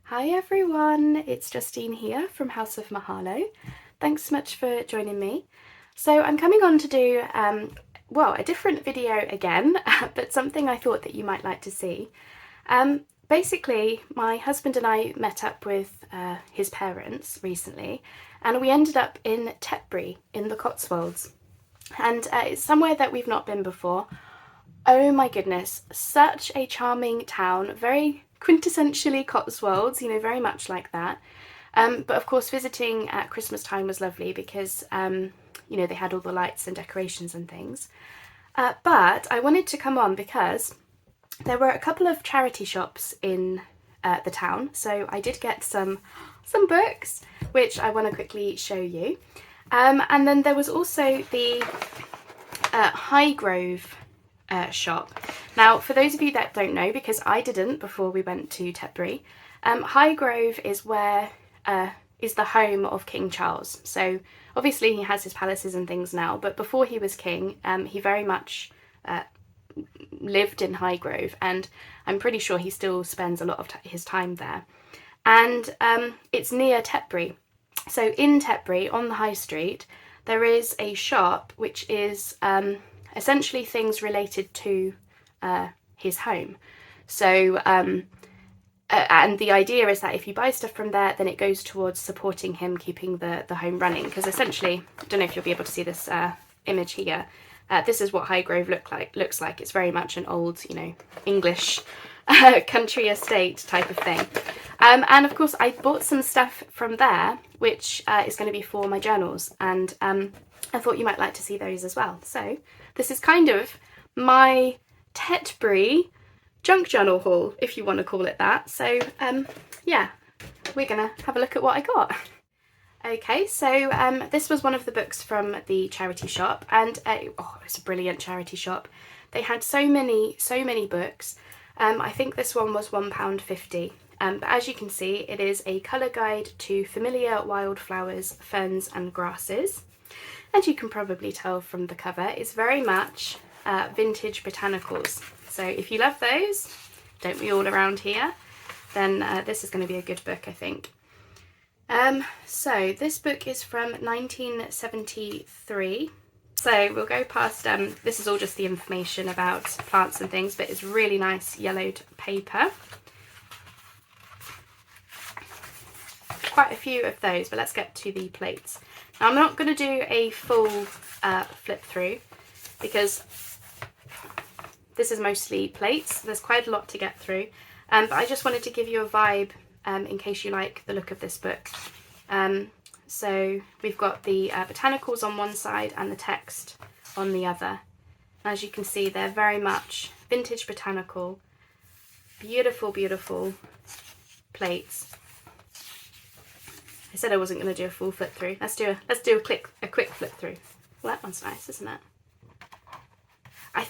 Hi everyone, it's Justine here from House of Mahalo. Thanks so much for joining me. So I'm coming on to do, a different video again, but something I thought that you might like to see. Basically, my husband and I met up with his parents recently, and we ended up in Tetbury in the Cotswolds. And it's somewhere that we've not been before. Oh my goodness, such a charming town, very quintessentially Cotswolds, very much like that. But of course, visiting at Christmas time was lovely because, they had all the lights and decorations and things. But I wanted to come on because there were a couple of charity shops in the town. So I did get some books, which I want to quickly show you. And then there was also the Highgrove shop. Now, for those of you that don't know, because I didn't before we went to Tetbury, Highgrove is where is the home of King Charles. So obviously he has his palaces and things now, but before he was king, he very much lived in Highgrove, and I'm pretty sure he still spends a lot of his time there. And it's near Tetbury. So in Tetbury, on the high street, there is a shop which is essentially things related to his home. So, and the idea is that if you buy stuff from there, then it goes towards supporting him, keeping the home running. Because essentially, I don't know if you'll be able to see this image here. This is what Highgrove looks like. It's very much an old, English country estate type of thing. And of course, I bought some stuff from there, which is going to be for my journals. And I thought you might like to see those as well. So this is kind of my Tetbury junk journal haul, if you want to call it that. So yeah, we're gonna have a look at what I got. Okay, so this was one of the books from the charity shop, and it's a brilliant charity shop. They had so many books. I think this one was £1.50. But as you can see, it is a colour guide to familiar wildflowers, ferns and grasses. And you can probably tell from the cover, it's very much vintage botanicals. So if you love those, don't we all around here, then this is going to be a good book, I think. So this book is from 1973. So we'll go past, this is all just the information about plants and things, but it's really nice yellowed paper. Quite a few of those, but let's get to the plates. Now, I'm not going to do a full flip through because this is mostly plates. There's quite a lot to get through, but I just wanted to give you a vibe in case you like the look of this book. So we've got the botanicals on one side and the text on the other. As you can see, they're very much vintage botanical, beautiful, beautiful plates. I said I wasn't going to do a full flip through. Let's do a quick flip through. Well, that one's nice, isn't it? I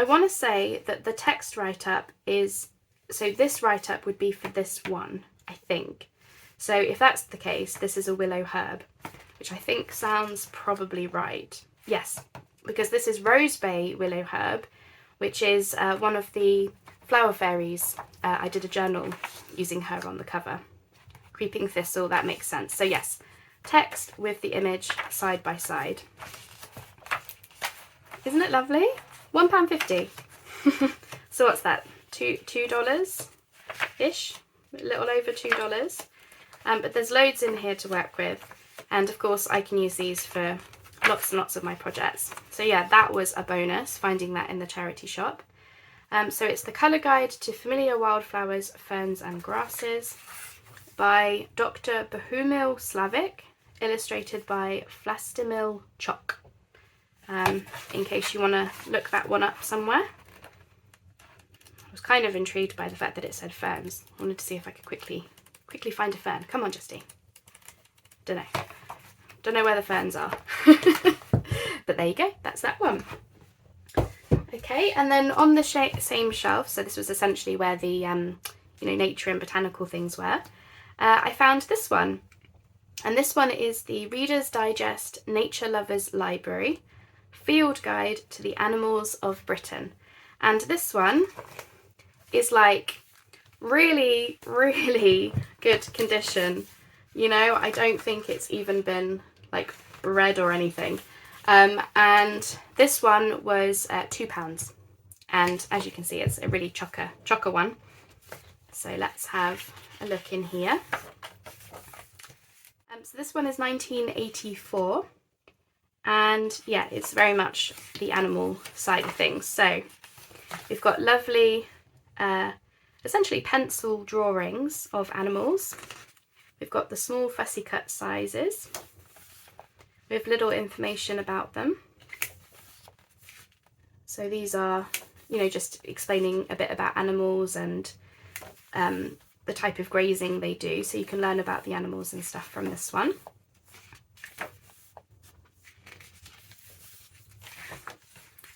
want to say that the text write-up is, so this write-up would be for this one, I think. So if that's the case, this is a willow herb, which I think sounds probably right. Yes, because this is Rosebay willow herb, which is one of the flower fairies. I did a journal using her on the cover. Creeping thistle, that makes sense. So yes, text with the image side by side. Isn't it lovely? £1.50. So what's that? $2-ish? A little over $2. But there's loads in here to work with. And of course I can use these for lots and lots of my projects. So yeah, that was a bonus, finding that in the charity shop. So it's the colour guide to familiar wildflowers, ferns and grasses, by Dr. Bohumil Slavic, illustrated by Vlastimil Chok. In case you want to look that one up somewhere. I was kind of intrigued by the fact that it said ferns. I wanted to see if I could quickly find a fern. Come on, Justy. Don't know where the ferns are. But there you go, that's that one. Okay, and then on the same shelf, so this was essentially where the nature and botanical things were. I found this one, and this one is the Reader's Digest Nature Lovers Library Field Guide to the Animals of Britain. And this one is like really, really good condition. You know, I don't think it's even been like red or anything. And this one was £2. And as you can see, it's a really chocker one. So let's have a look in here. So this one is 1984. And yeah, it's very much the animal side of things. So we've got lovely, essentially pencil drawings of animals. We've got the small fussy cut sizes with little information about them. So these are, you know, just explaining a bit about animals and the type of grazing they do. So you can learn about the animals and stuff from this one.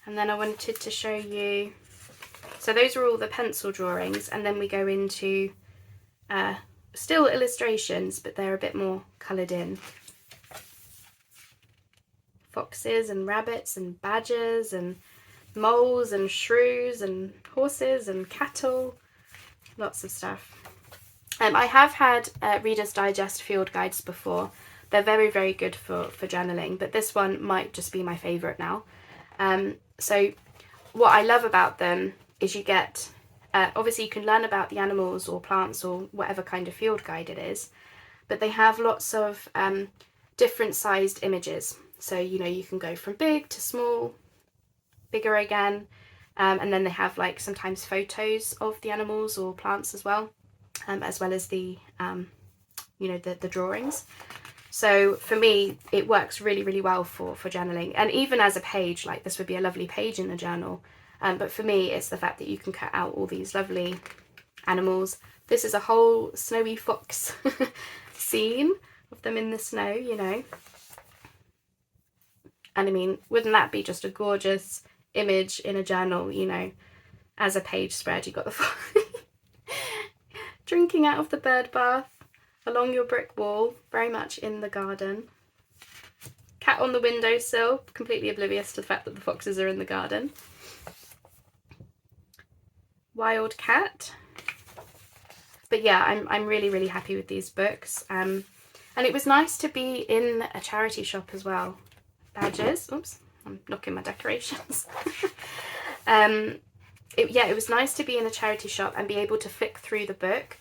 And then I wanted to show you, so those are all the pencil drawings, and then we go into still illustrations, but they're a bit more coloured in. Foxes and rabbits and badgers and moles and shrews and horses and cattle, lots of stuff. I have had Reader's Digest field guides before. They're very, very good for journaling, but this one might just be my favourite now. So what I love about them is you get, obviously you can learn about the animals or plants or whatever kind of field guide it is, but they have lots of different sized images. So, you know, you can go from big to small, bigger again, and then they have like sometimes photos of the animals or plants as well as the, you know, the drawings. So for me, it works really, really well for journaling. And even as a page, like this would be a lovely page in a journal. But for me, it's the fact that you can cut out all these lovely animals. This is a whole snowy fox scene of them in the snow, you know. And I mean, wouldn't that be just a gorgeous image in a journal, you know, as a page spread? You got the drinking out of the bird bath along your brick wall, very much in the garden. Cat on the windowsill, completely oblivious to the fact that the foxes are in the garden. Wild cat. But yeah, I'm really, really happy with these books. And it was nice to be in a charity shop as well. Badgers. Oops, I'm knocking my decorations. It was nice to be in a charity shop and be able to flick through the book.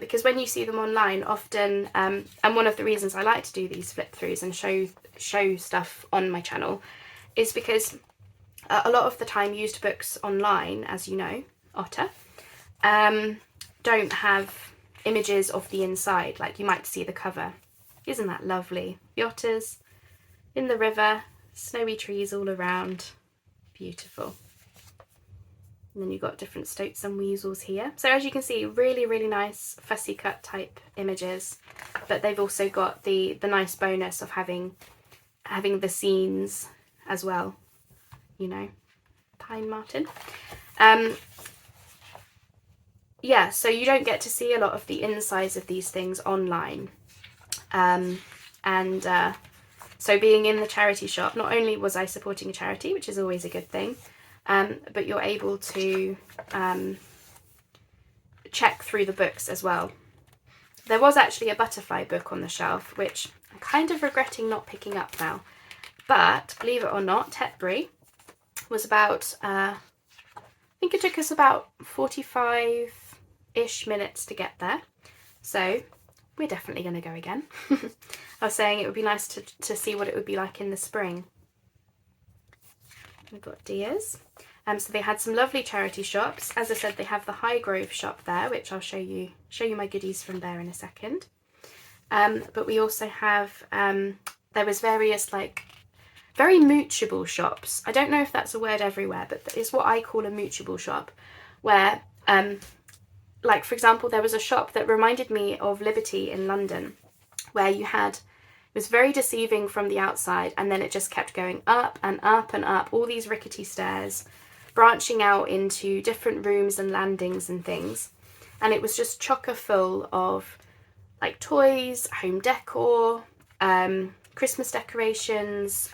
Because when you see them online, often, and one of the reasons I like to do these flip throughs and show stuff on my channel is because a lot of the time used books online, as you know, Otter, don't have images of the inside, like you might see the cover. Isn't that lovely? The otters in the river, snowy trees all around, beautiful. And then you've got different stoats and weasels here. So as you can see, really, really nice fussy cut type images, but they've also got the nice bonus of having the scenes as well, you know. Pine marten. Yeah, so you don't get to see a lot of the insides of these things online. So being in the charity shop, not only was I supporting a charity, which is always a good thing, but you're able to check through the books as well. There was actually a butterfly book on the shelf, which I'm kind of regretting not picking up now. But believe it or not, Tetbury was about, I think it took us about 45-ish minutes to get there. So we're definitely going to go again. I was saying it would be nice to see what it would be like in the spring. We've got deers. So they had some lovely charity shops. As I said, they have the Highgrove shop there, which I'll show you my goodies from there in a second. But we also have, there was various like very moochable shops. I don't know if that's a word everywhere, but it's what I call a moochable shop, where, like for example, there was a shop that reminded me of Liberty in London, where you had, it was very deceiving from the outside, and then it just kept going up and up and up, all these rickety stairs, branching out into different rooms and landings and things. And it was just chocker full of like toys, home decor, Christmas decorations,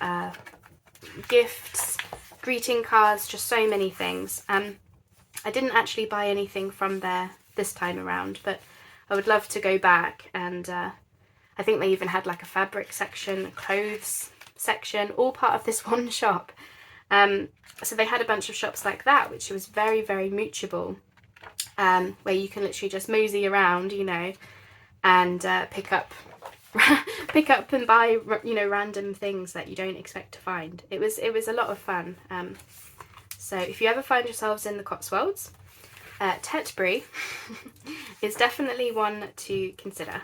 gifts, greeting cards, just so many things. I didn't actually buy anything from their this time around, but I would love to go back. And I think they even had like a fabric section, a clothes section, all part of this one shop. So they had a bunch of shops like that, which was very, very moochable, where you can literally just mosey around, you know, and pick up and buy, you know, random things that you don't expect to find. It was a lot of fun. So if you ever find yourselves in the Cotswolds, Tetbury is definitely one to consider.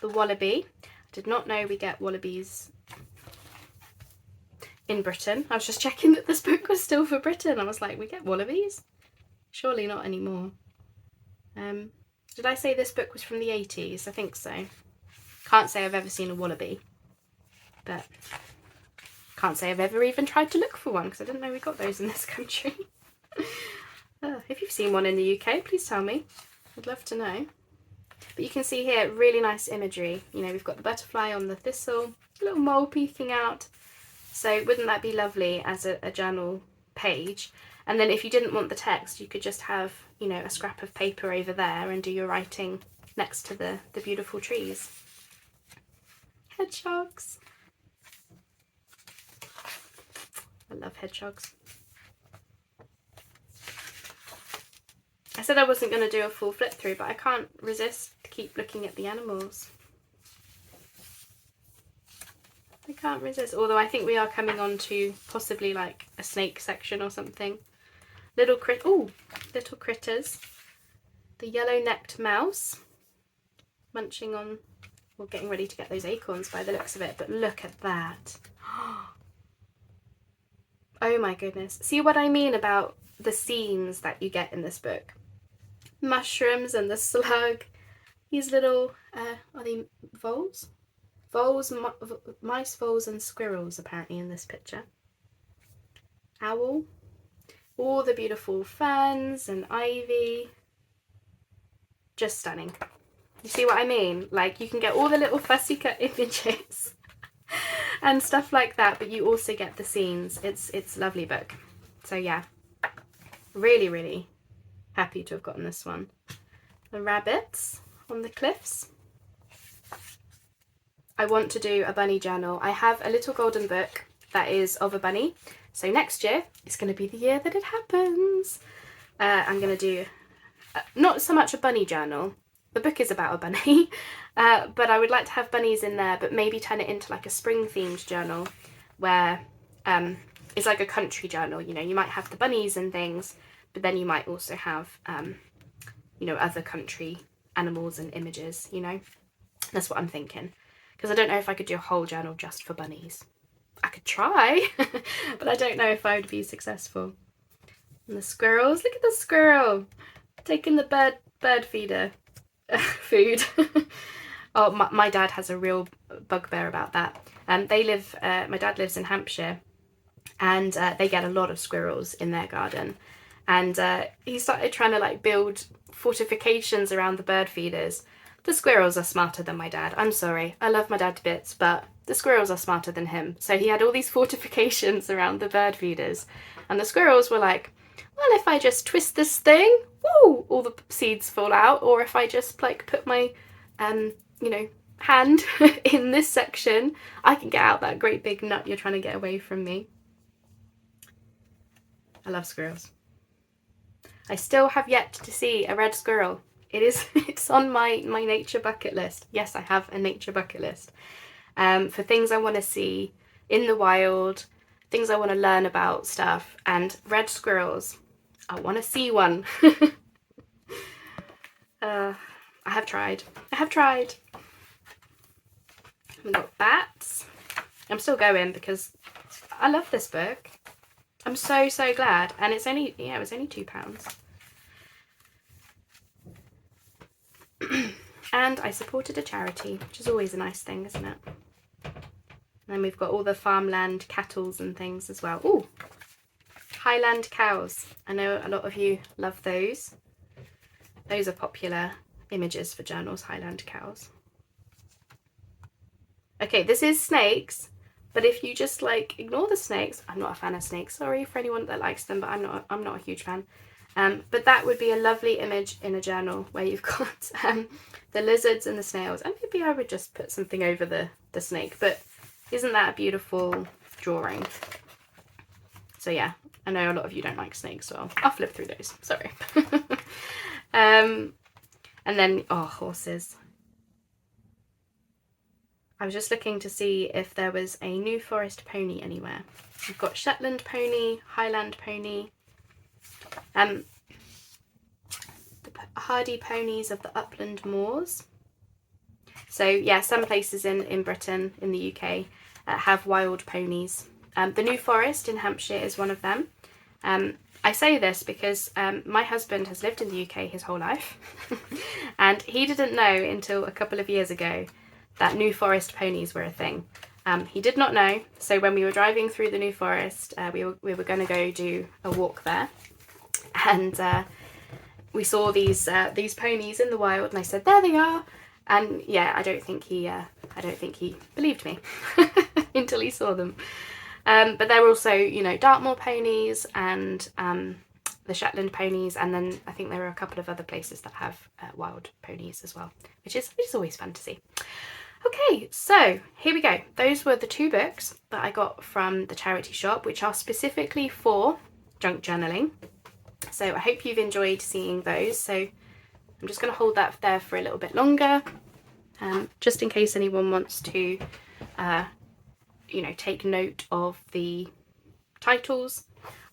The wallaby. I did not know we get wallabies in Britain. I was just checking that this book was still for Britain. I was like, we get wallabies? Surely not anymore. Did I say this book was from the 80s? I think so. Can't say I've ever seen a wallaby, but can't say I've ever even tried to look for one, because I didn't know we got those in this country. If you've seen one in the UK, please tell me. I'd love to know. But you can see here, really nice imagery. You know, we've got the butterfly on the thistle, a little mole peeking out. So wouldn't that be lovely as a journal page? And then if you didn't want the text, you could just have, you know, a scrap of paper over there and do your writing next to the beautiful trees. Hedgehogs. I love hedgehogs. I said I wasn't going to do a full flip through, but I can't resist to keep looking at the animals. I can't resist, although I think we are coming on to possibly like a snake section or something. Little critters. The yellow-necked mouse, munching on, or getting ready to get those acorns by the looks of it, but look at that. Oh my goodness. See what I mean about the scenes that you get in this book? Mushrooms and the slug. These little, are they voles? Voles, mice, voles and squirrels apparently in this picture. Owl. All the beautiful ferns and ivy. Just stunning. You see what I mean? Like, you can get all the little fussy cut images and stuff like that, but you also get the scenes. It's a lovely book. So yeah, really, really happy to have gotten this one. The rabbits on the cliffs. I want to do a bunny journal. I have a little golden book that is of a bunny. So next year is going to be the year that it happens. I'm going to do not so much a bunny journal. The book is about a bunny, but I would like to have bunnies in there, but maybe turn it into like a spring themed journal where it's like a country journal. You know, you might have the bunnies and things, but then you might also have, you know, other country animals and images, you know. That's what I'm thinking. Because I don't know if I could do a whole journal just for bunnies. I could try, but I don't know if I would be successful. And the squirrels, look at the squirrel taking the bird feeder food. Oh, my dad has a real bugbear about that. My dad lives in Hampshire, and they get a lot of squirrels in their garden. And he started trying to like build fortifications around the bird feeders. The squirrels are smarter than my dad. I'm sorry, I love my dad to bits, but the squirrels are smarter than him. So he had all these fortifications around the bird feeders, and the squirrels were like, well, if I just twist this thing, woo, all the seeds fall out. Or if I just like put my, you know, hand in this section, I can get out that great big nut you're trying to get away from me. I love squirrels. I still have yet to see a red squirrel. It's on my nature bucket list. Yes, I have a nature bucket list. For things I want to see in the wild, things I want to learn about stuff, and red squirrels. I want to see one. I have tried. We've got bats. I'm still going because I love this book. I'm so glad, and it's only £2. And I supported a charity, which is always a nice thing, isn't it? And then we've got all the farmland cattles and things as well. Ooh, Highland cows. I know a lot of you love those. Those are popular images for journals, Highland cows. Okay, this is snakes, But if you just like ignore the snakes, I'm not a fan of snakes, sorry for anyone that likes them, but I'm not a huge fan. But that would be a lovely image in a journal where you've got the lizards and the snails, and maybe I would just put something over the snake, but isn't that a beautiful drawing? So yeah, I know a lot of you don't like snakes, so I'll flip through those, sorry. And then, oh, horses. I was just looking to see if there was a New Forest pony anywhere. We've got Shetland pony, Highland pony, the hardy ponies of the upland moors. So yeah, some places in Britain, in the UK, have wild ponies. The New Forest in Hampshire is one of them. I say this because my husband has lived in the UK his whole life and he didn't know until a couple of years ago that New Forest ponies were a thing. He did not know, so when we were driving through the New Forest, we were going to go do a walk there, and we saw these ponies in the wild, and I said, there they are, and yeah, I don't think he believed me until he saw them. But there are also, you know, Dartmoor ponies and the Shetland ponies, and then I think there are a couple of other places that have wild ponies as well, which is always fun to see. Okay, so here we go. Those were the 2 books that I got from the charity shop, which are specifically for junk journaling. So I hope you've enjoyed seeing those. So I'm just going to hold that there for a little bit longer, just in case anyone wants to, you know, take note of the titles.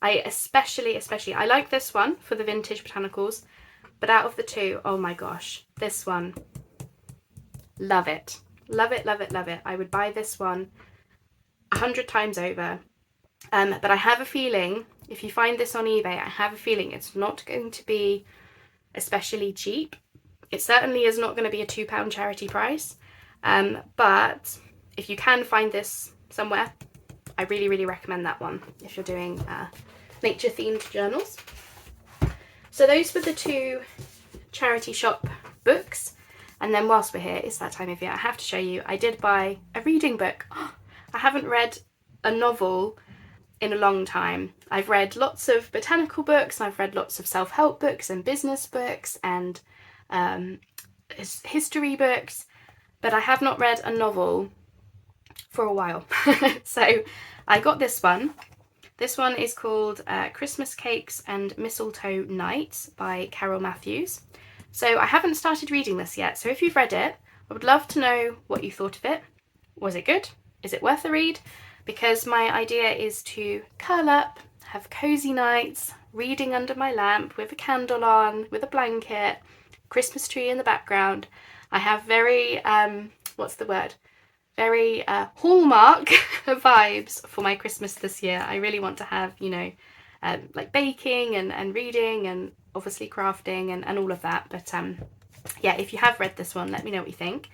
I especially, I like this one for the vintage botanicals, but out of the 2, oh my gosh, this one, love it. Love it, love it, love it. I would buy this one 100 times over. But I have a feeling, if you find this on eBay, I have a feeling it's not going to be especially cheap. It certainly is not going to be a £2 charity price. But if you can find this somewhere, I really, really recommend that one if you're doing nature-themed journals. So those were the 2 charity shop books. And then whilst we're here, it's that time of year, I have to show you, I did buy a reading book. I haven't read a novel in a long time. I've read lots of botanical books, I've read lots of self-help books and business books and history books, but I have not read a novel for a while. So I got this one. This one is called Christmas Cakes and Mistletoe Nights by Carol Matthews. So I haven't started reading this yet, so if you've read it, I would love to know what you thought of it. Was it good? Is it worth a read? Because my idea is to curl up, have cozy nights, reading under my lamp with a candle on, with a blanket, Christmas tree in the background. I have very, what's the word? Very Hallmark vibes for my Christmas this year. I really want to have, you know, like baking and reading and obviously crafting and all of that. But yeah, if you have read this one, let me know what you think.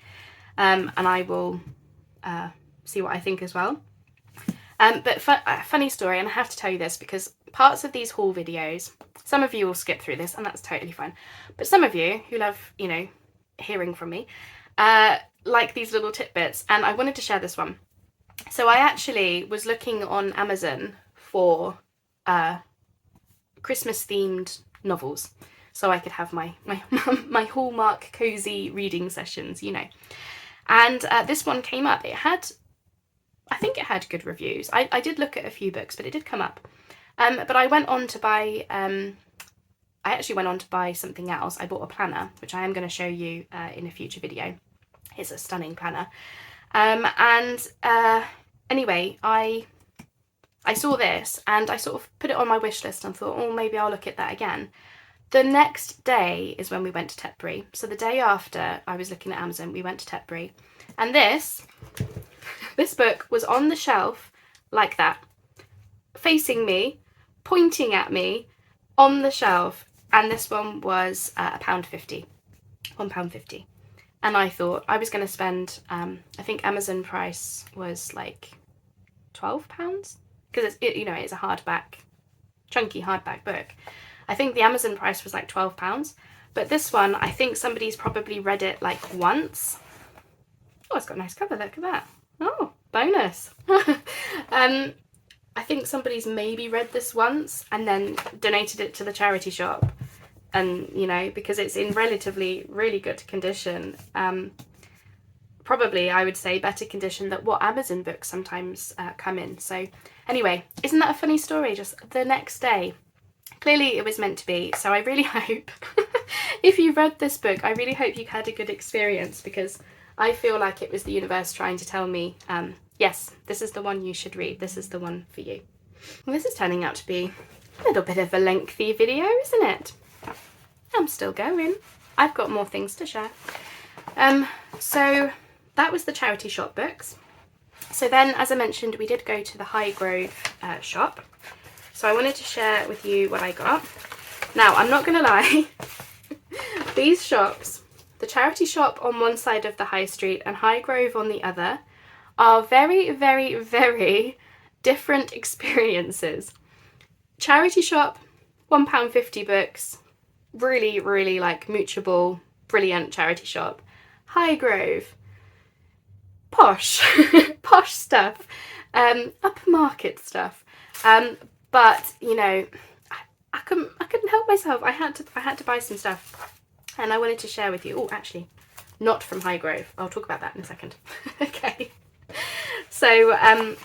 And I will see what I think as well. But funny story, and I have to tell you this because parts of these haul videos, some of you will skip through this and that's totally fine. But some of you who love, you know, hearing from me, like these little tidbits, and I wanted to share this one. So I actually was looking on Amazon for Christmas themed novels, so I could have my Hallmark cozy reading sessions, you know. And this one came up. I think it had good reviews. I did look at a few books, but it did come up. But I went on to buy, I actually went on to buy something else. I bought a planner, which I am going to show you in a future video. It's a stunning planner. Anyway, I saw this and I sort of put it on my wish list and thought, oh, maybe I'll look at that again. The next day is when we went to Tetbury. So the day after I was looking at Amazon, we went to Tetbury. And this book was on the shelf like that, facing me, pointing at me on the shelf. And this one was £1.50, £1.50. And I thought I was going to spend, I think Amazon price was like £12, because it's a hardback, chunky hardback book. I think the Amazon price was like £12, but this one, I think somebody's probably read it like once. Oh, it's got a nice cover, look at that. Oh, bonus. I think somebody's maybe read this once and then donated it to the charity shop. And, you know, because it's in relatively really good condition. Probably, I would say, better condition than what Amazon books sometimes come in. So anyway, isn't that a funny story? Just the next day, clearly it was meant to be. So I really hope, if you read this book, I really hope you had a good experience, because I feel like it was the universe trying to tell me, yes, this is the one you should read. This is the one for you. Well, this is turning out to be a little bit of a lengthy video, isn't it? I'm still going. I've got more things to share. So that was the charity shop books. So then, as I mentioned, we did go to the Highgrove shop. So I wanted to share with you what I got. Now, I'm not going to lie. These shops, the charity shop on one side of the high street and Highgrove on the other, are very, very, very different experiences. Charity shop, £1.50 books. Really, really like moochable, brilliant charity shop. Highgrove, posh, posh stuff, upmarket stuff. But you know, I couldn't help myself. I had to buy some stuff, and I wanted to share with you. Oh, actually, not from Highgrove. I'll talk about that in a second. Okay. So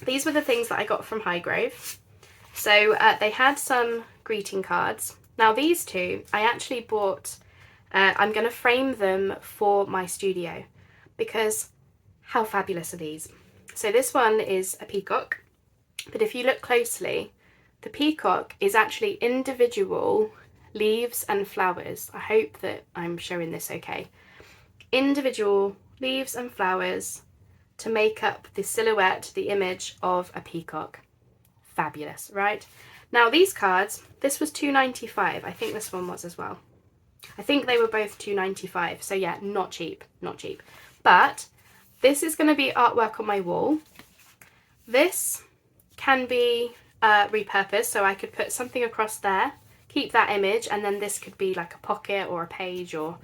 these were the things that I got from Highgrove. So they had some greeting cards. Now these two, I actually bought, I'm going to frame them for my studio, because how fabulous are these? So this one is a peacock, but if you look closely, the peacock is actually individual leaves and flowers. I hope that I'm showing this okay. Individual leaves and flowers to make up the silhouette, the image of a peacock. Fabulous, right? Now these cards, this was £2.95. I think this one was as well. I think they were both £2.95. So yeah, not cheap, not cheap. But this is going to be artwork on my wall. This can be repurposed, so I could put something across there, keep that image, and then this could be like a pocket or a page or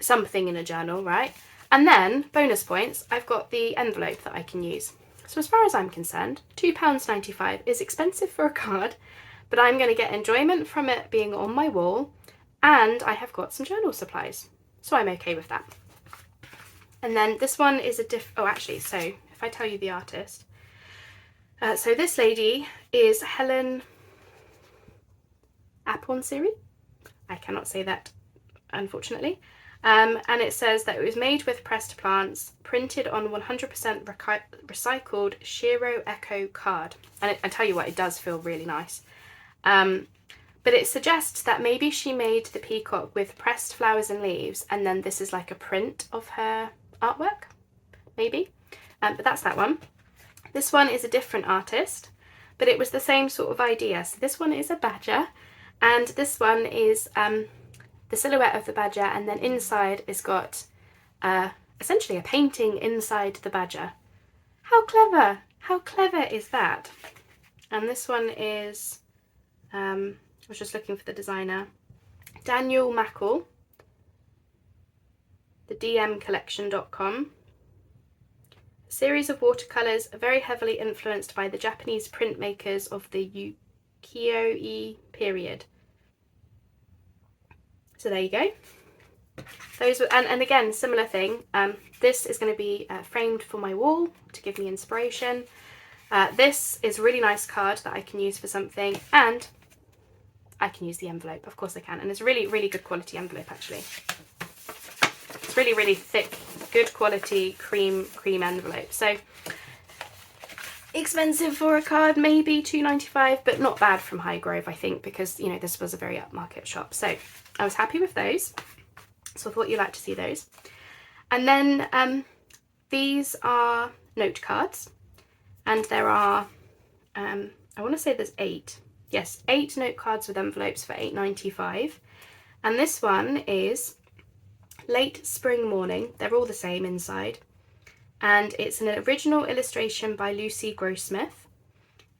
something in a journal, right? And then, bonus points, I've got the envelope that I can use. So as far as I'm concerned, £2.95 is expensive for a card, but I'm going to get enjoyment from it being on my wall, and I have got some journal supplies, so I'm okay with that. And then this one is oh actually, so if I tell you the artist, so this lady is Helen Aponsiri. I cannot say that, unfortunately. And it says that it was made with pressed plants, printed on 100% recycled Shiro Echo card. And I tell you what, it does feel really nice. But it suggests that maybe she made the peacock with pressed flowers and leaves, and then this is like a print of her artwork, maybe. But that's that one. This one is a different artist, but it was the same sort of idea. So this one is a badger, and this one is the silhouette of the badger, and then inside it's got essentially a painting inside the badger. How clever! How clever is that? And this one is, I was just looking for the designer, Daniel Mackle, the dmcollection.com. A series of watercolours very heavily influenced by the Japanese printmakers of the Ukiyo-e period. So there you go. Those were, and again, similar thing. This is going to be framed for my wall to give me inspiration. This is a really nice card that I can use for something, and I can use the envelope. Of course I can. And it's a really, really good quality envelope, actually. It's really, really thick, good quality cream envelope. So expensive for a card, maybe £2.95, but not bad from Highgrove, I think, because, you know, this was a very upmarket shop. So I was happy with those. So I thought you'd like to see those. And then these are note cards, and there are, I want to say there's 8. Yes, 8 note cards with envelopes for £8.95. And this one is Late Spring Morning. They're all the same inside. And it's an original illustration by Lucy Grossmith.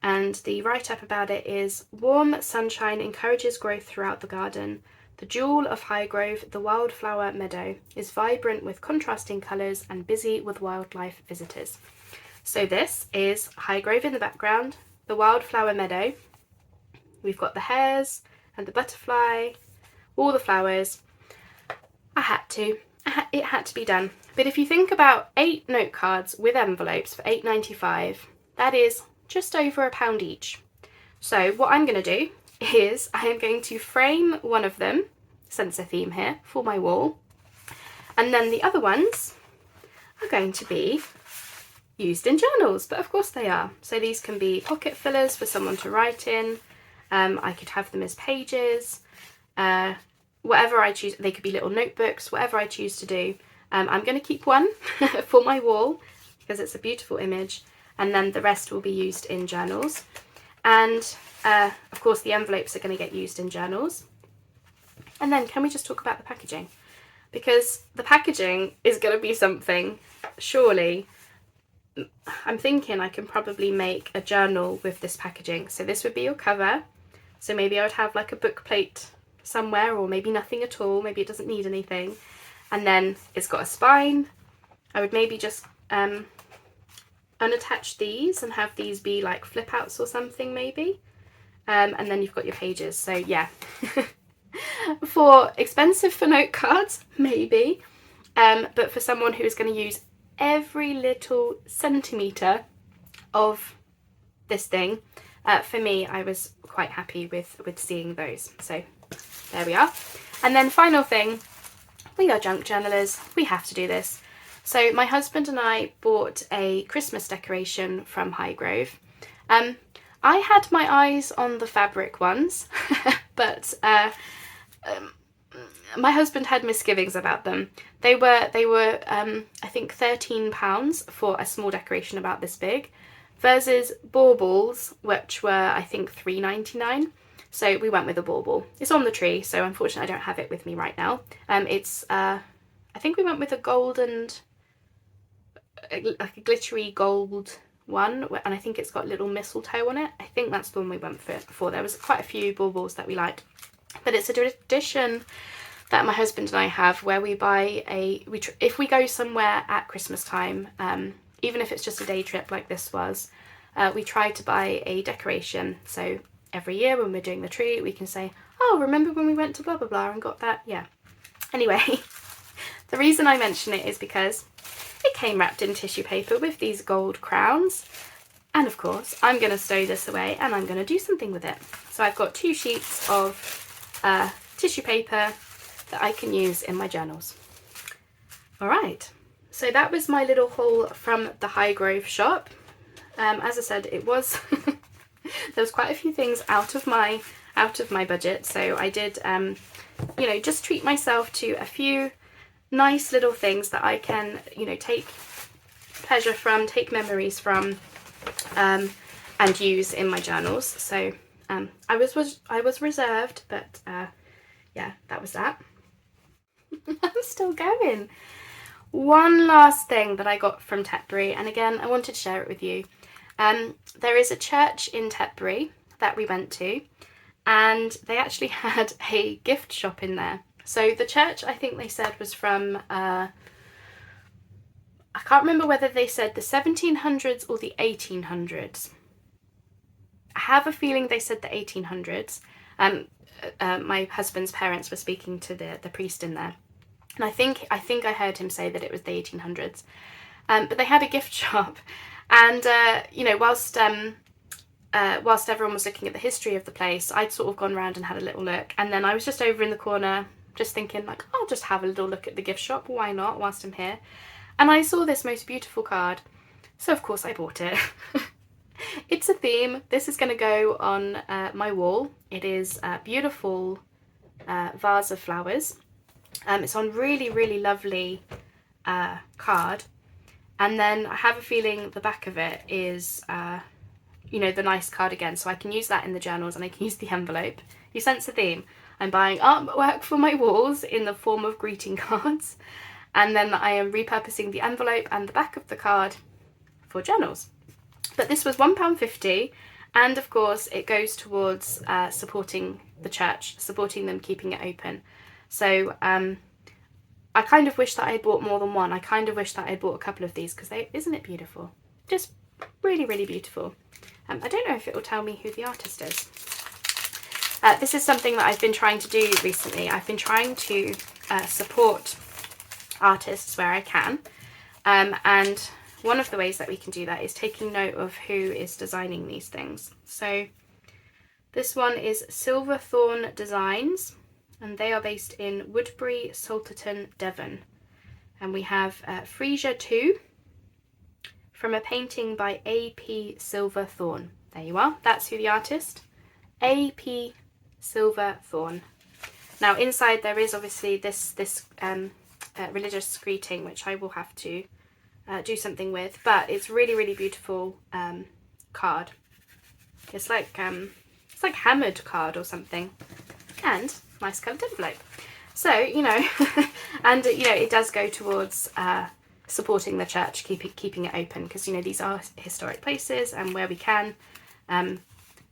And the write-up about it is, warm sunshine encourages growth throughout the garden. The jewel of Highgrove, the wildflower meadow, is vibrant with contrasting colours and busy with wildlife visitors. So this is Highgrove in the background, the wildflower meadow. We've got the hares and the butterfly, all the flowers. It had to be done. But if you think about 8 note cards with envelopes for £8.95, that is just over £1 each. So what I'm going to do is I am going to frame one of them, sense a theme here, for my wall. And then the other ones are going to be used in journals, but of course they are. So these can be pocket fillers for someone to write in. I could have them as pages, whatever I choose. They could be little notebooks, whatever I choose to do. I'm going to keep one for my wall because it's a beautiful image, and then the rest will be used in journals. And of course the envelopes are going to get used in journals. And then can we just talk about the packaging? Because the packaging is going to be something, surely. I'm thinking I can probably make a journal with this packaging. So this would be your cover. So maybe I would have like a book plate somewhere, or maybe nothing at all. Maybe it doesn't need anything. And then it's got a spine. I would maybe just unattach these and have these be like flip outs or something maybe. And then you've got your pages. So yeah, expensive for note cards, maybe. But for someone who is going to use every little centimetre of this thing, for me, I was quite happy with seeing those. So there we are. And then final thing, we are junk journalers, we have to do this. So my husband and I bought a Christmas decoration from Highgrove. I had my eyes on the fabric ones, but my husband had misgivings about them. They were I think £13 for a small decoration about this big, versus baubles, which were I think £3.99. So we went with a bauble. It's on the tree, so unfortunately I don't have it with me right now. I think we went with a gold and like a glittery gold one, and I think it's got little mistletoe on it. I think that's the one we went for. There was quite a few baubles that we liked, but it's a tradition that my husband and I have where we buy if we go somewhere at Christmas time, even if it's just a day trip like this was, we try to buy a decoration. So every year when we're doing the tree, we can say, oh, remember when we went to blah blah blah and got that? Yeah. Anyway, the reason I mention it is because it came wrapped in tissue paper with these gold crowns. And of course, I'm going to stow this away and I'm going to do something with it. So I've got 2 sheets of tissue paper that I can use in my journals. All right, so that was my little haul from the Highgrove shop. As I said, it was there was quite a few things out of my budget, so I did just treat myself to a few nice little things that I can take pleasure from, take memories from, and use in my journals. So I was reserved, but yeah, that was that. I'm still going. One last thing that I got from Tetbury, and again I wanted to share it with you. There is a church in Tetbury that we went to, and they actually had a gift shop in there. So the church, I think they said, was from I can't remember whether they said the 1700s or the 1800s. I have a feeling they said the 1800s. My husband's parents were speaking to the priest in there, and I think I heard him say that it was the 1800s. But they had a gift shop, and whilst everyone was looking at the history of the place, I'd sort of gone round and had a little look, and then I was just over in the corner just thinking, like, I'll just have a little look at the gift shop, why not, whilst I'm here. And I saw this most beautiful card, so of course I bought it. It's a theme. This is going to go on my wall. It is a beautiful vase of flowers. It's on really, really lovely card. And then I have a feeling the back of it is, the nice card again. So I can use that in the journals and I can use the envelope. You sense the theme. I'm buying artwork for my walls in the form of greeting cards. And then I am repurposing the envelope and the back of the card for journals. But this was £1.50, And of course, it goes towards supporting the church, supporting them, keeping it open. So I kind of wish that I bought more than one. I kind of wish that I bought a couple of these because isn't it beautiful? Just really, really beautiful. I don't know if it will tell me who the artist is. This is something that I've been trying to do recently. I've been trying to support artists where I can. And one of the ways that we can do that is taking note of who is designing these things. So this one is Silverthorn Designs, and they are based in Woodbury, Salterton, Devon. And we have Frisia 2 from a painting by A.P. Silverthorn. There you are, that's who the artist, A.P. Silverthorn. Now inside there is obviously this religious greeting, which I will have to do something with, but it's really, really beautiful card. It's like hammered card or something, and nice coloured envelope. So, you know, and you know, it does go towards supporting the church, keeping it open, because you know these are historic places, and where we can,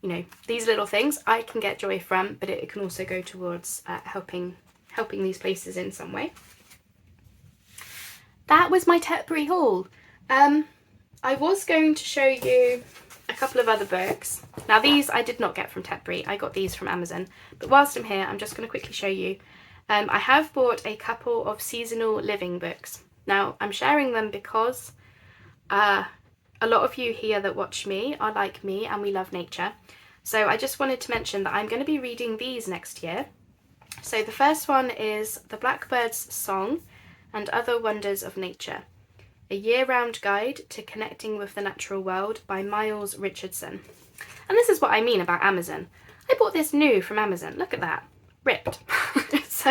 you know, these little things I can get joy from, but it can also go towards helping these places in some way. That was my Tetbury haul. I was going to show you a couple of other books. Now these I did not get from Tetbury, I got these from Amazon, but whilst I'm here I'm just going to quickly show you. I have bought a couple of seasonal living books. Now I'm sharing them because a lot of you here that watch me are like me and we love nature. So I just wanted to mention that I'm going to be reading these next year. So the first one is The Blackbird's Song and Other Wonders of Nature, a year-round guide to connecting with the natural world by Miles Richardson. And this is what I mean about Amazon. I bought this new from Amazon. Look at that. Ripped. So,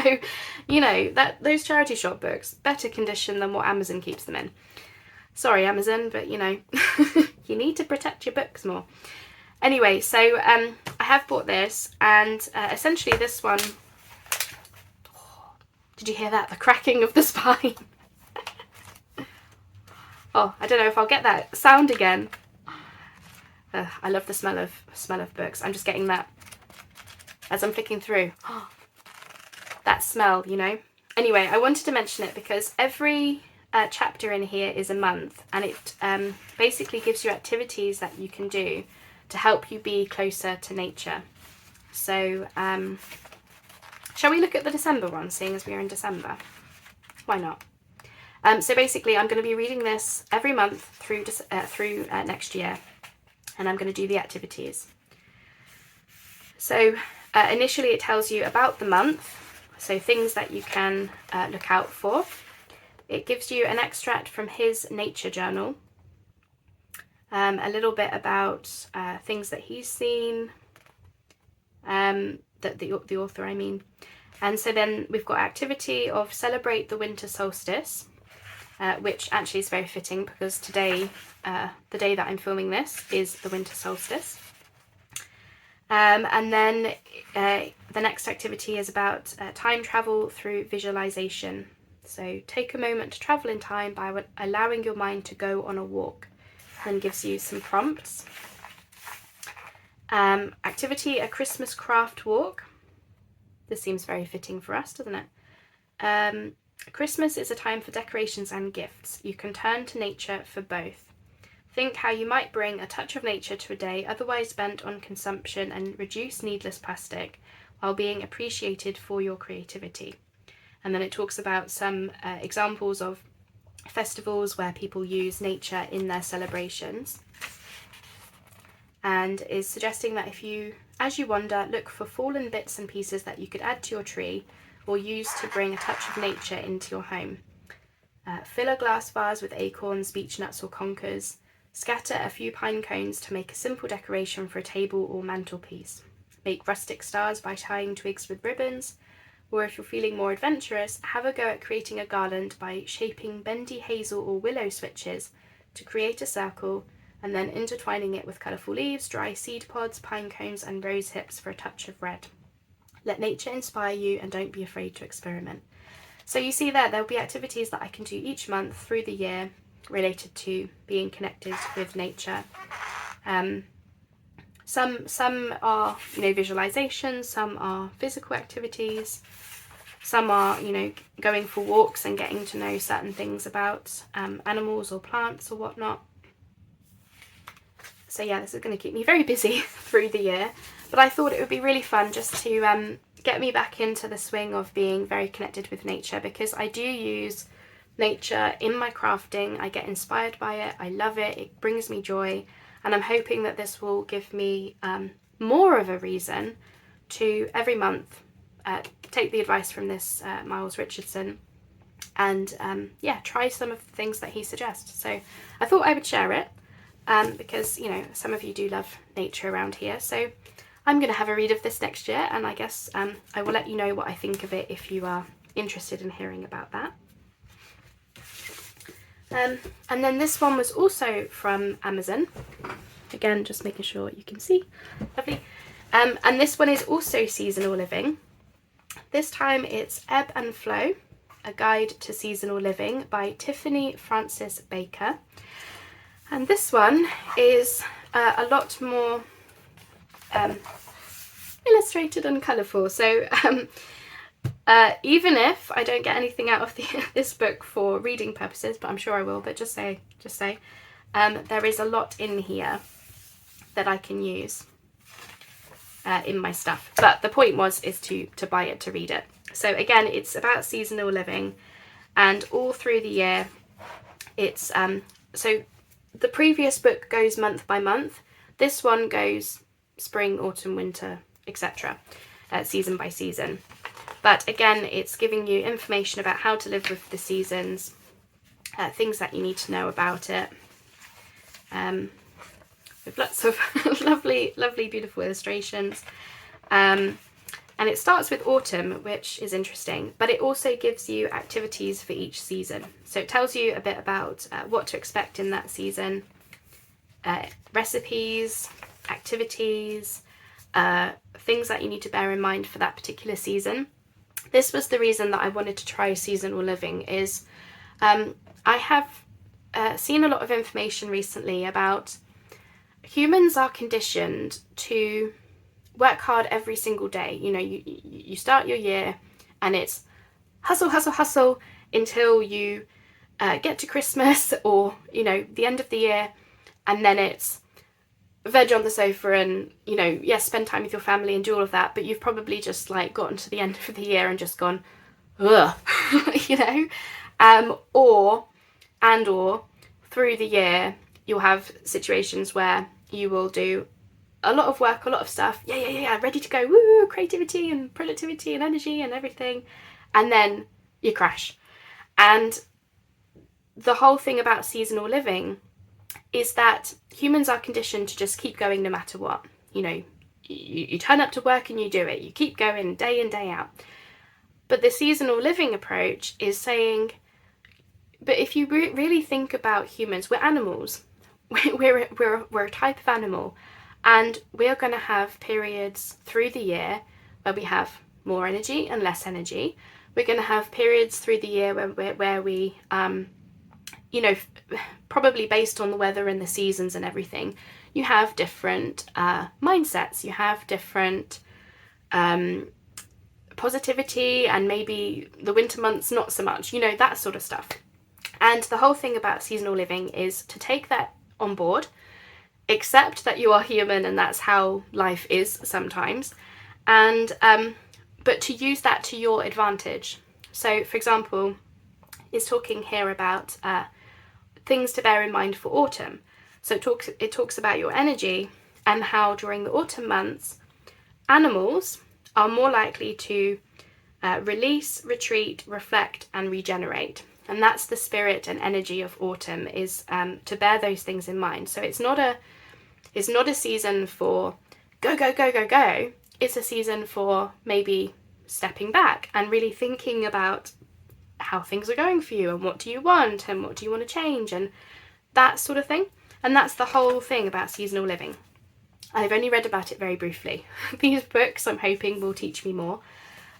you know, those charity shop books, better condition than what Amazon keeps them in. Sorry, Amazon, but you know, you need to protect your books more. Anyway, so I have bought this, and essentially this one... Did you hear that? The cracking of the spine. Oh, I don't know if I'll get that sound again. I love the smell of books. I'm just getting that as I'm flicking through. That smell, you know. Anyway, I wanted to mention it because every chapter in here is a month, and it basically gives you activities that you can do to help you be closer to nature. So, shall we look at the December one, seeing as we are in December? Why not? So basically, I'm going to be reading this every month through next year, and I'm going to do the activities. So initially, it tells you about the month, so things that you can look out for. It gives you an extract from his nature journal, a little bit about things that he's seen, that the author, I mean. And so then we've got activity of celebrate the winter solstice, which actually is very fitting because today, the day that I'm filming this, is the winter solstice. And then the next activity is about time travel through visualization. So take a moment to travel in time by allowing your mind to go on a walk. Then gives you some prompts. Activity, a Christmas craft walk. This seems very fitting for us, doesn't it? Christmas is a time for decorations and gifts. You can turn to nature for both. Think how you might bring a touch of nature to a day otherwise spent on consumption and reduce needless plastic while being appreciated for your creativity. And then it talks about some examples of festivals where people use nature in their celebrations, and is suggesting that as you wander, look for fallen bits and pieces that you could add to your tree or use to bring a touch of nature into your home. Fill a glass vase with acorns, beech nuts or conkers. Scatter a few pine cones to make a simple decoration for a table or mantelpiece. Make rustic stars by tying twigs with ribbons. Or if you're feeling more adventurous, have a go at creating a garland by shaping bendy hazel or willow switches to create a circle and then intertwining it with colourful leaves, dry seed pods, pine cones and rose hips for a touch of red. Let nature inspire you and don't be afraid to experiment. So you see there'll be activities that I can do each month through the year related to being connected with nature. Some are, you know, visualizations, some are physical activities, some are, you know, going for walks and getting to know certain things about animals or plants or whatnot. So yeah, this is going to keep me very busy through the year, but I thought it would be really fun just to get me back into the swing of being very connected with nature, because I do use nature in my crafting. I get inspired by it, I love it, it brings me joy, and I'm hoping that this will give me more of a reason to every month take the advice from this Miles Richardson and yeah, try some of the things that he suggests. So I thought I would share it because, you know, some of you do love nature around here. So I'm going to have a read of this next year, and I guess I will let you know what I think of it if you are interested in hearing about that. And then this one was also from Amazon. Again, just making sure you can see. Lovely. And this one is also seasonal living. This time it's Ebb and Flow, A Guide to Seasonal Living by Tiffany Francis Baker. And this one is a lot more illustrated and colourful. So even if I don't get anything out of this book for reading purposes, but I'm sure I will, but just say, there is a lot in here that I can use in my stuff. But the point is to buy it, to read it. So again, it's about seasonal living, and all through the year, it's so the previous book goes month by month. This one goes spring, autumn, winter, etc., season by season. But again, it's giving you information about how to live with the seasons, things that you need to know about it, with lots of lovely, beautiful illustrations. And it starts with autumn, which is interesting, but it also gives you activities for each season. So it tells you a bit about what to expect in that season, recipes, activities, things that you need to bear in mind for that particular season. This was the reason that I wanted to try seasonal living. Is I have seen a lot of information recently about humans are conditioned to work hard every single day. You know, you start your year and it's hustle, hustle, hustle until you get to Christmas or, you know, the end of the year, and then it's veg on the sofa and, you know, yes, spend time with your family and do all of that, but you've probably just like gotten to the end of the year and just gone, ugh, you know, or through the year you'll have situations where you will do a lot of work, a lot of stuff, yeah, ready to go, woo, creativity and productivity and energy and everything, and then you crash. And the whole thing about seasonal living is that humans are conditioned to just keep going no matter what. You know, you turn up to work and you do it, you keep going day in, day out. But the seasonal living approach is saying, but if you really think about humans, we're animals. We're a type of animal, and we're going to have periods through the year where we have more energy and less energy. We're going to have periods through the year where we you know, probably based on the weather and the seasons and everything, you have different mindsets, you have different positivity, and maybe the winter months not so much, you know, that sort of stuff. And the whole thing about seasonal living is to take that on board, accept that you are human and that's how life is sometimes, and but to use that to your advantage. So for example, it's talking here about things to bear in mind for autumn. So it talks about your energy and how during the autumn months, animals are more likely to release, retreat, reflect, and regenerate. And that's the spirit and energy of autumn, is to bear those things in mind. So it's not a season for go, go, go, go, go. It's a season for maybe stepping back and really thinking about how things are going for you and what do you want and what do you want to change and that sort of thing. And that's the whole thing about seasonal living. I've only read about it very briefly. These books I'm hoping will teach me more,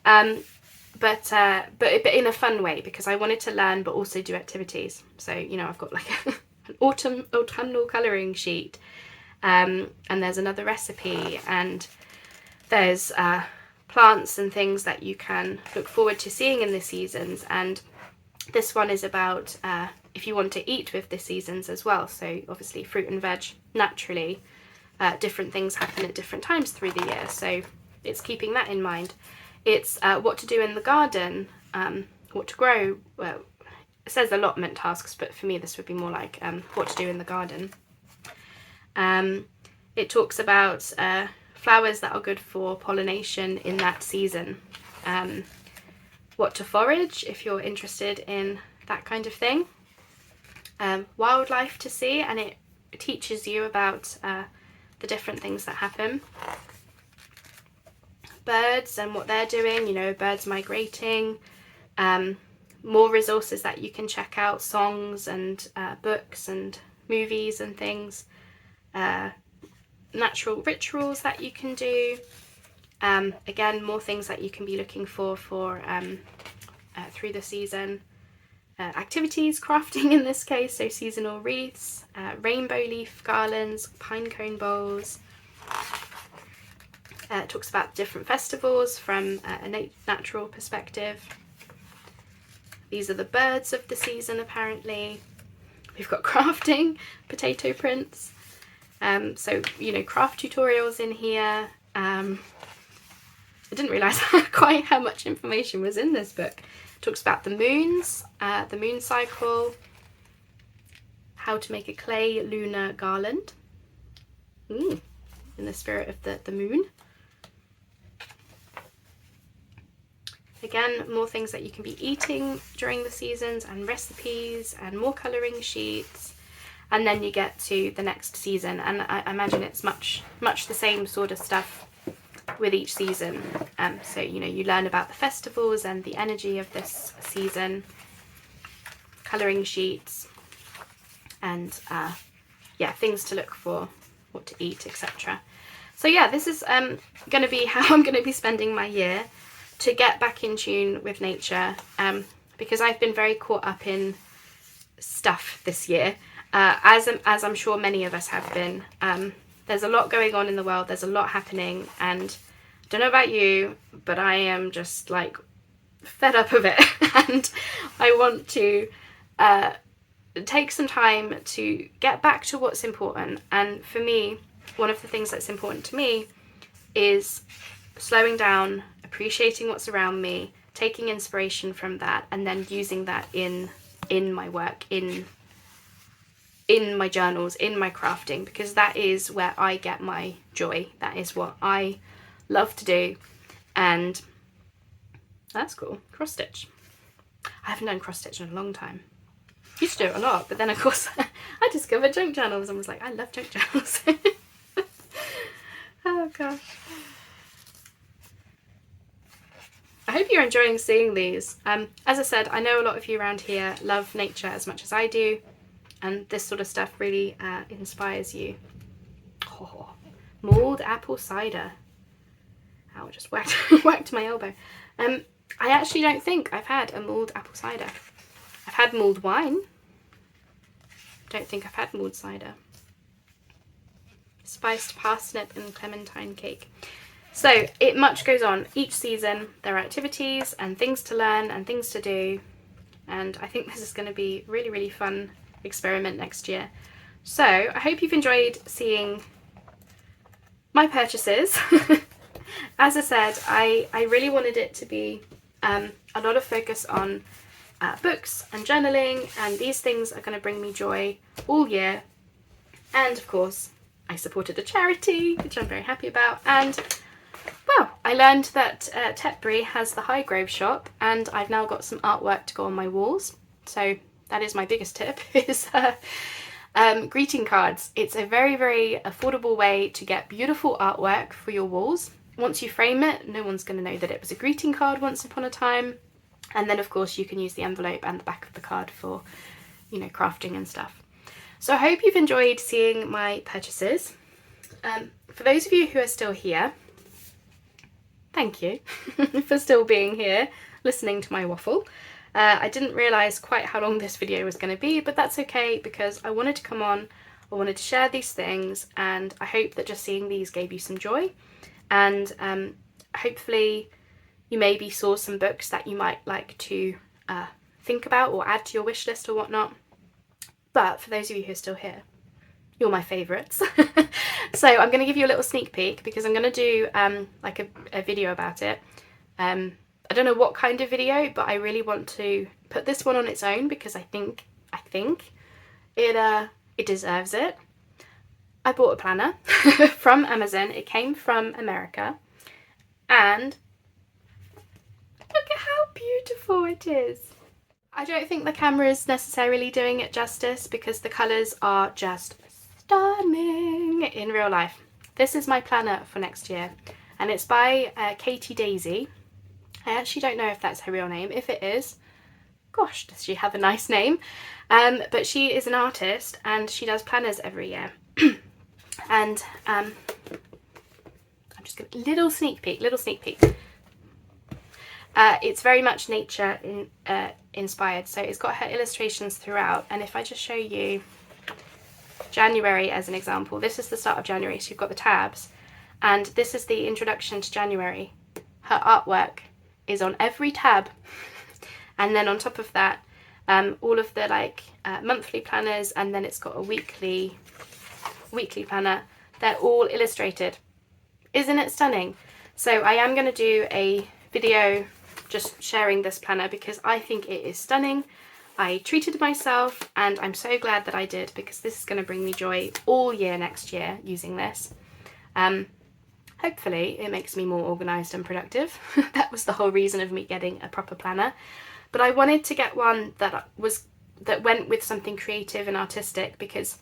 but in a fun way, because I wanted to learn but also do activities. So, you know, I've got like an autumnal colouring sheet, and there's another recipe, and there's plants and things that you can look forward to seeing in the seasons. And this one is about if you want to eat with the seasons as well. So obviously fruit and veg, naturally different things happen at different times through the year, so it's keeping that in mind. It's what to do in the garden, what to grow. Well, it says allotment tasks, but for me this would be more like what to do in the garden. It talks about flowers that are good for pollination in that season, what to forage if you're interested in that kind of thing, wildlife to see, and it teaches you about the different things that happen. Birds and what they're doing, you know, birds migrating, more resources that you can check out, songs and books and movies and things, natural rituals that you can do, again more things that you can be looking for through the season, activities, crafting in this case, so seasonal wreaths, rainbow leaf garlands, pine cone bowls. It talks about different festivals from a natural perspective. These are the birds of the season apparently. We've got crafting, potato prints, so you know, craft tutorials in here. I didn't realise quite how much information was in this book. It talks about the moons, the moon cycle, how to make a clay lunar garland, in the spirit of the moon. Again, more things that you can be eating during the seasons, and recipes, and more colouring sheets. And then you get to the next season, and I imagine it's much the same sort of stuff with each season. So you know, you learn about the festivals and the energy of this season, colouring sheets, and yeah, things to look for, what to eat, etc. So yeah, this is going to be how I'm going to be spending my year, to get back in tune with nature, because I've been very caught up in stuff this year, as I'm sure many of us have been. There's a lot going on in the world, there's a lot happening, and I don't know about you, but I am just like fed up of it and I want to take some time to get back to what's important. And for me, one of the things that's important to me is slowing down, appreciating what's around me, taking inspiration from that, and then using that in my work, in my journals, in my crafting, because that is where I get my joy. That is what I love to do. And that's cool. Cross stitch. I haven't done cross stitch in a long time. Used to do it a lot, but then of course I discovered junk journals and was like, I love junk journals. Oh gosh. I hope you're enjoying seeing these. As I said, I know a lot of you around here love nature as much as I do, and this sort of stuff really inspires you. Oh, mulled apple cider. Ow, I just whacked my elbow. I actually don't think I've had a mulled apple cider. I've had mulled wine. Don't think I've had mulled cider. Spiced parsnip and clementine cake. So much goes on. Each season there are activities and things to learn and things to do, and I think this is going to be a really, really fun experiment next year. So I hope you've enjoyed seeing my purchases. As I said, I really wanted it to be a lot of focus on books and journaling, and these things are going to bring me joy all year. And of course I supported a charity, which I'm very happy about, and well, I learned that Tetbury has the Highgrove shop, and I've now got some artwork to go on my walls. So that is my biggest tip, is greeting cards. It's a very, very affordable way to get beautiful artwork for your walls. Once you frame it, no one's going to know that it was a greeting card once upon a time. And then of course you can use the envelope and the back of the card for, you know, crafting and stuff. So I hope you've enjoyed seeing my purchases. For those of you who are still here, thank you for still being here, listening to my waffle. I didn't realise quite how long this video was going to be, but that's okay, because I wanted to come on I wanted to share these things, and I hope that just seeing these gave you some joy, and hopefully you maybe saw some books that you might like to think about or add to your wish list or whatnot. But for those of you who are still here, you're my favourites. So I'm going to give you a little sneak peek, because I'm going to do like a video about it. I don't know what kind of video, but I really want to put this one on its own, because I think it deserves it. I bought a planner from Amazon. It came from America, and look at how beautiful it is. I don't think the camera is necessarily doing it justice, because the colours are just stunning in real life. This is my planner for next year, and it's by Katie Daisy. I actually don't know if that's her real name. If it is, gosh, does she have a nice name. But she is an artist, and she does planners every year. And I'm just going to, little sneak peek. It's very much nature inspired, so it's got her illustrations throughout. And if I just show you January as an example, this is the start of January, so you've got the tabs, and this is the introduction to January. Her artwork is on every tab, and then on top of that, all of the like monthly planners, and then it's got a weekly planner. They're all illustrated. Isn't it stunning? So I am going to do a video just sharing this planner, because I think it is stunning. I treated myself, and I'm so glad that I did, because this is going to bring me joy all year next year using this. Hopefully it makes me more organised and productive. That was the whole reason of me getting a proper planner. But I wanted to get one that went with something creative and artistic, because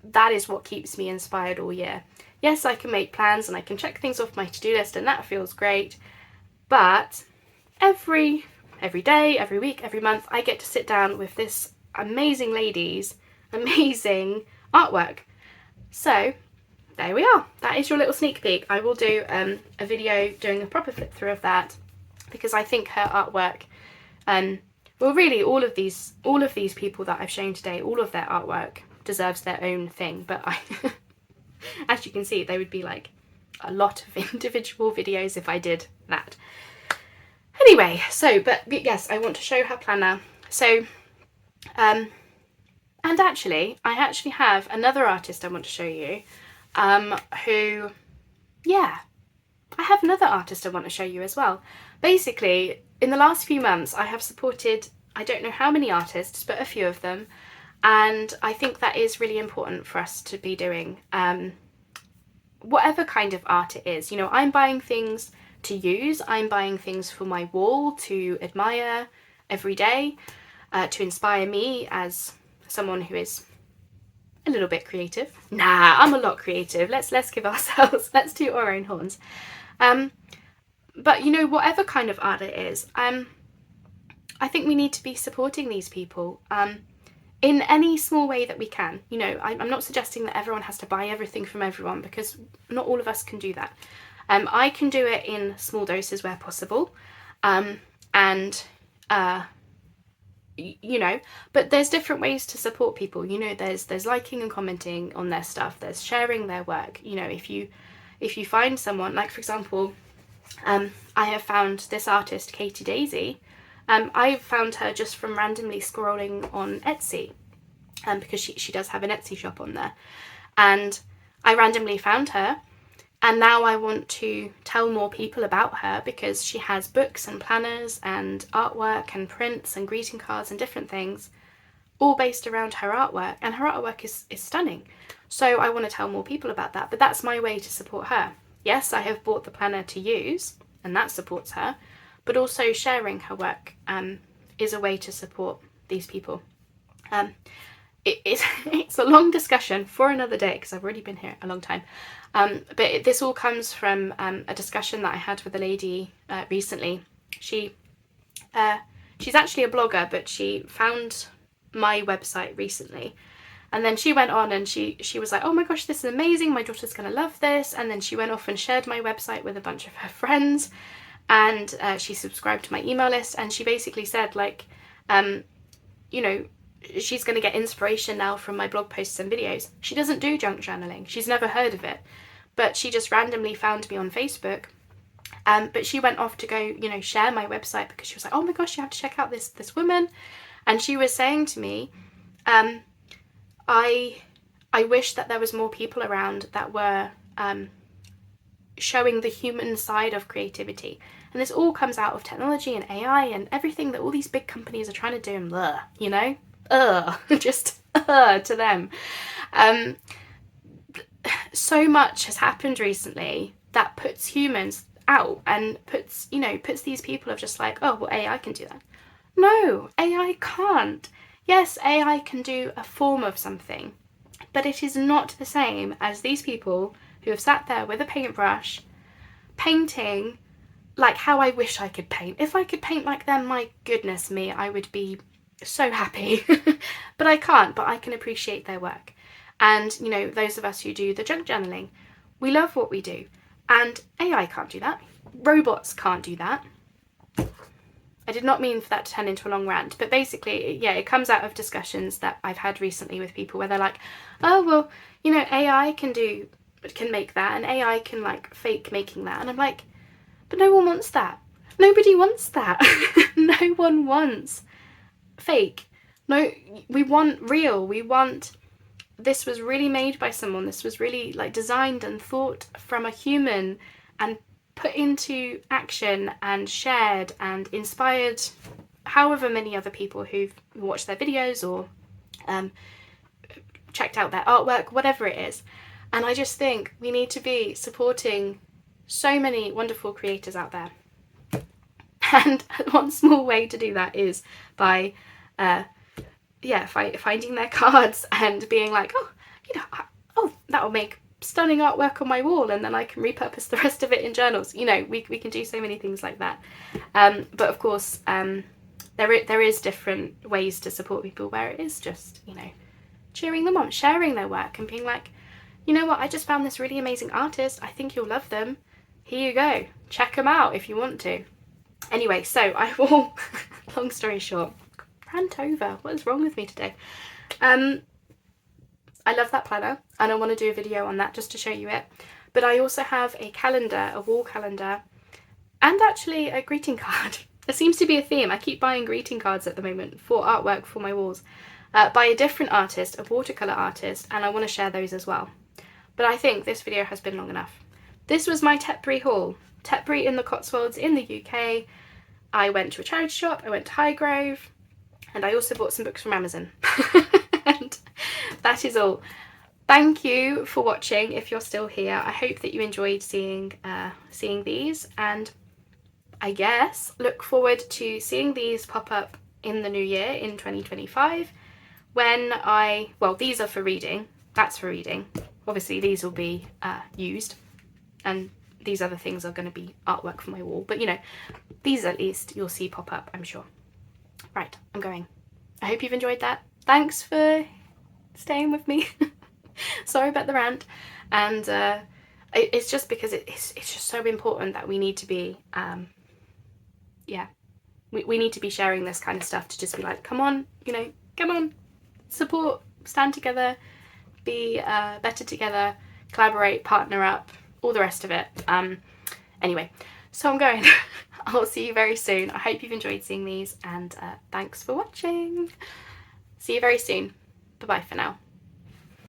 that is what keeps me inspired all year. Yes, I can make plans and I can check things off my to-do list, and that feels great. But every day, every week, every month, I get to sit down with this amazing lady's amazing artwork. So there we are. That is your little sneak peek. I will do a video doing a proper flip through of that, because I think her artwork, well, really all of these people that I've shown today, all of their artwork deserves their own thing. But as you can see, they would be like a lot of individual videos if I did that. Anyway, but yes, I want to show her planner. So, and actually, I actually have another artist I want to show you, I have another artist I want to show you as well. Basically, in the last few months, I have supported, I don't know how many artists, but a few of them, and I think that is really important for us to be doing, whatever kind of art it is. You know, I'm buying things to use, I'm buying things for my wall to admire every day, to inspire me as someone who is a little bit creative. Nah, I'm a lot creative. Let's give ourselves, let's toot our own horns. But you know, whatever kind of art it is, I think we need to be supporting these people in any small way that we can. You know, I'm not suggesting that everyone has to buy everything from everyone, because not all of us can do that. I can do it in small doses where possible, you know, but there's different ways to support people. You know, there's liking and commenting on their stuff, there's sharing their work. You know, if you find someone, like for example, I have found this artist, Katie Daisy. I found her just from randomly scrolling on Etsy, because she does have an Etsy shop on there, and I randomly found her, and now I want to tell more people about her, because she has books and planners and artwork and prints and greeting cards and different things, all based around her artwork, and her artwork is stunning. So I want to tell more people about that, but that's my way to support her. Yes, I have bought the planner to use, and that supports her, but also sharing her work is a way to support these people. It's a long discussion for another day, because I've already been here a long time. But this all comes from a discussion that I had with a lady recently. She's actually a blogger, but she found my website recently. And then she went on and she was like, oh my gosh, this is amazing, my daughter's going to love this. And then she went off and shared my website with a bunch of her friends. And she subscribed to my email list. And she basically said, like, you know, she's going to get inspiration now from my blog posts and videos. She doesn't do junk journaling. She's never heard of it. But she just randomly found me on Facebook. But she went off to go, you know, share my website because she was like, oh my gosh, you have to check out this woman. And she was saying to me, I wish that there was more people around that were showing the human side of creativity. And this all comes out of technology and AI and everything that all these big companies are trying to do, and blah, you know? Just to them. So much has happened recently that puts humans out and puts these people of just like, oh, well, AI can do that. No, AI can't. Yes, AI can do a form of something, but it is not the same as these people who have sat there with a paintbrush, painting like how I wish I could paint. If I could paint like them, my goodness me, I would be so happy. But I can't, but I can appreciate their work. And, you know, those of us who do the junk journaling, we love what we do. And AI can't do that. Robots can't do that. I did not mean for that to turn into a long rant, but basically, yeah, it comes out of discussions that I've had recently with people where they're like, oh, well, you know, AI can make that, and AI can like fake making that. And I'm like, but no one wants that. Nobody wants that. No one wants fake. No, we want real. We want, this was really made by someone. This was really like designed and thought from a human and put into action and shared and inspired however many other people who've watched their videos or checked out their artwork, whatever it is. And I just think we need to be supporting so many wonderful creators out there. And one small way to do that is by finding their cards and being like, oh, you know, that'll make stunning artwork on my wall, and then I can repurpose the rest of it in journals. You know, we can do so many things like that. But of course, there is different ways to support people where it is just, you know, cheering them on, sharing their work and being like, you know what, I just found this really amazing artist. I think you'll love them. Here you go. Check them out if you want to. Anyway, so I will, long story short, rant over. What is wrong with me today? I love that planner and I want to do a video on that just to show you it. But I also have a calendar, a wall calendar, and actually a greeting card. There seems to be a theme. I keep buying greeting cards at the moment for artwork for my walls by a different artist, a watercolour artist, and I want to share those as well. But I think this video has been long enough. This was my Tetbury haul. Tetbury in the Cotswolds in the UK. I went to a charity shop, I went to Highgrove, and I also bought some books from Amazon. And that is all. Thank you for watching if you're still here. I hope that you enjoyed seeing these, and I guess look forward to seeing these pop up in the new year in 2025 when these are for reading. That's for reading. Obviously these will be used, and these other things are going to be artwork for my wall, but you know, these at least you'll see pop up, I'm sure. Right, I'm going. I hope you've enjoyed that. Thanks for staying with me. Sorry about the rant. And it's just because it's just so important that we need to be, we need to be sharing this kind of stuff to just be like, come on, you know, come on, support, stand together, be better together, collaborate, partner up, all the rest of it. Anyway, so I'm going. I'll see you very soon. I hope you've enjoyed seeing these, and thanks for watching. See you very soon. Bye bye for now.